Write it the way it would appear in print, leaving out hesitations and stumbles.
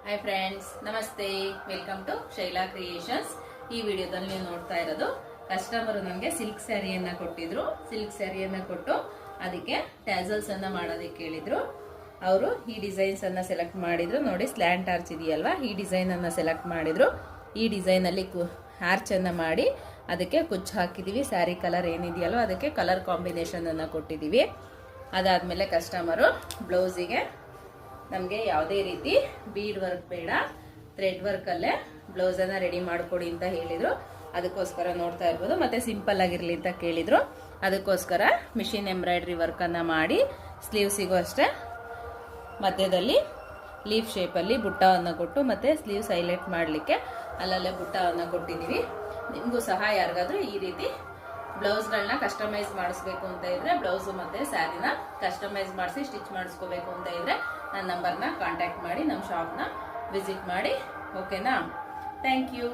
Hi friends, ನಮಸ್ತೆ. Welcome to Shaila creations. ಈ ವಿಡಿಯೋದಲ್ಲಿ ನೀವು ನೋಡ್ತಾ ಇರೋದು ಕಸ್ಟಮರ್ ನನಗೆ ಸಿಲ್ಕ್ ಸ್ಯಾರಿಯನ್ನ ಕೊಟ್ಟಿದ್ರು. ಸಿಲ್ಕ್ ಸ್ಯಾರಿಯನ್ನ ಕೊಟ್ಟು ಅದಕ್ಕೆ ಟ್ಯಾಸಲ್ಸ್ ಅನ್ನ ಮಾಡೋದಕ್ಕೆ ಹೇಳಿದ್ರು. ಅವರು ಈ ಡಿಸೈನ್ಸ್ ಅನ್ನ ಸೆಲೆಕ್ಟ್ ಮಾಡಿದ್ರು. ನೋಡಿ, ಸ್ಲ್ಯಾಂಟ್ ಆರ್ಚ್ ಇದೆಯಲ್ವಾ, ಈ ಡಿಸೈನ್ ಅನ್ನ ಸೆಲೆಕ್ಟ್ ಮಾಡಿದ್ರು. ಈ ಡಿಸೈನ್ ಅಲ್ಲಿ ಆರ್ಚ್ ಅನ್ನ ಮಾಡಿ ಅದಕ್ಕೆ ಕುಚ್ಚು ಹಾಕಿದೀವಿ. ಸ್ಯಾರಿ ಕಲರ್ ಏನಿದೆಯಲ್ವ ಅದಕ್ಕೆ ಕಲರ್ ಕಾಂಬಿನೇಷನ್ ಅನ್ನ ಕೊಟ್ಟಿದೀವಿ. ಅದಾದ್ಮೇಲೆ ಕಸ್ಟಮರು ಬ್ಲೌಸಿಗೆ ನಮಗೆ ಯಾವುದೇ ರೀತಿ ಬೀಡ್ ವರ್ಕ್ ಬೇಡ, ಥ್ರೆಡ್ ವರ್ಕ್ ಅಲ್ಲೇ ಬ್ಲೌಸ್ ಅನ್ನ ರೆಡಿ ಮಾಡ್ಕೊಡಿ ಅಂತ ಹೇಳಿದ್ರು. ಅದಕ್ಕೋಸ್ಕರ ನೋಡ್ತಾ ಇರ್ಬೋದು. ಮತ್ತೆ ಸಿಂಪಲ್ ಆಗಿರ್ಲಿ ಅಂತ ಕೇಳಿದ್ರು. ಅದಕ್ಕೋಸ್ಕರ ಮಿಷಿನ್ ಎಂಬ್ರಾಯ್ಡ್ರಿ ವರ್ಕ್ ಅನ್ನ ಮಾಡಿ ಸ್ಲೀವ್ಸಿಗೂ ಅಷ್ಟೇ ಮಧ್ಯದಲ್ಲಿ ಲೀಫ್ ಶೇಪ್ ಅಲ್ಲಿ ಬುಟ್ಟವನ್ನು ಕೊಟ್ಟು ಮತ್ತೆ ಸ್ಲೀವ್ಸ್ ಹೈಲೈಟ್ ಮಾಡಲಿಕ್ಕೆ ಅಲ್ಲಲ್ಲೇ ಬುಟ್ಟವನ್ನು ಕೊಟ್ಟಿದೀವಿ. ನಿಮಗೂ ಸಹ ಯಾರಿಗಾದ್ರೂ ಈ ರೀತಿ ಬ್ಲೌಸ್ಗಳನ್ನ ಕಸ್ಟಮೈಸ್ ಮಾಡಿಸ್ಬೇಕು ಅಂತ ಇದ್ರೆ, ಬ್ಲೌಸ್ ಮತ್ತೆ ಸ್ಯಾರಿನ ಕಸ್ಟಮೈಸ್ ಮಾಡಿಸಿ ಸ್ಟಿಚ್ ಮಾಡಿಸ್ಕೋಬೇಕು ಅಂತ ಇದ್ರೆ ನನ್ನ ನಂಬರ್ನ ಕಾಂಟ್ಯಾಕ್ಟ್ ಮಾಡಿ ನಮ್ಮ ಶಾಪ್ನ ವಿಸಿಟ್ ಮಾಡಿ. ಓಕೆನಾ? Thank you.